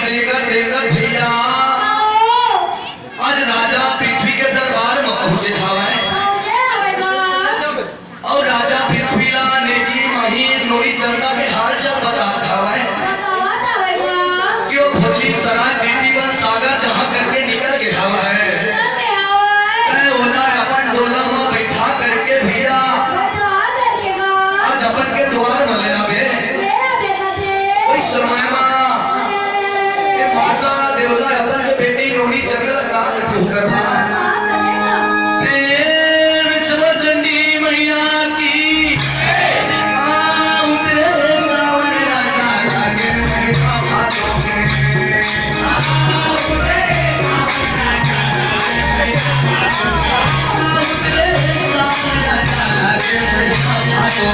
देखत देखत भैया आज राजा पृथ्वी के दरबार में पहुंचे हवे और राजा पृथ्वी ला नेकी महीर नोरी चंदा के हाल चाल बतात हवे कि वो भगली तरह दीदी बन सागर जहां करके निकल गया हवे तय ओला अपन डोला में बैठा करके भैया आज अपन के द्वार में ले आवे कोई समय में माता देवता अपन के बेटी नोनी जंगल का कथू करवा विश्वचंडी मैया की उतरे रावण राजा लागे हाथों के उतरे रावण राजा लागे हाथों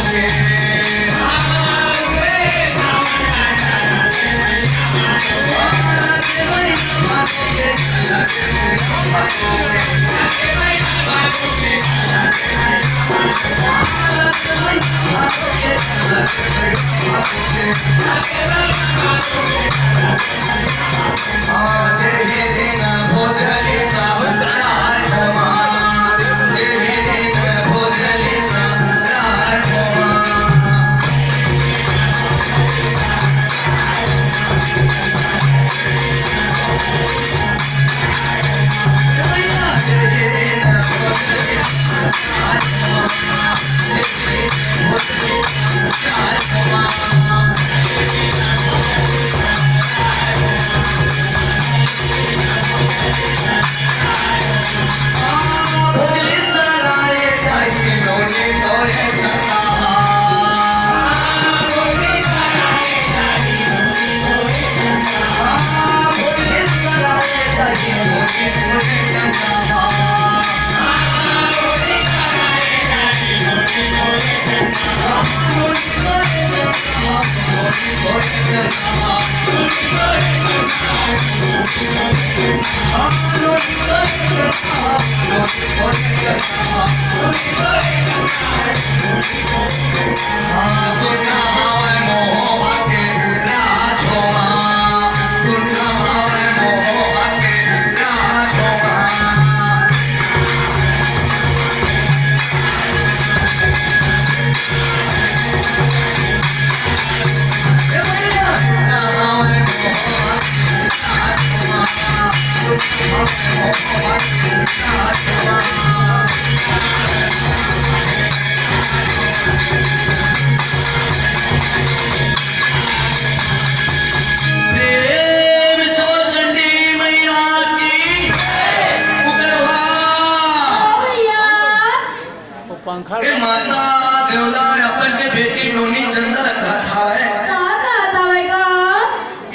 के माता देवला अपन के बेटी नोनी चंदा लगता था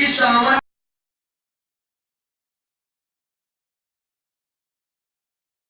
इस सावन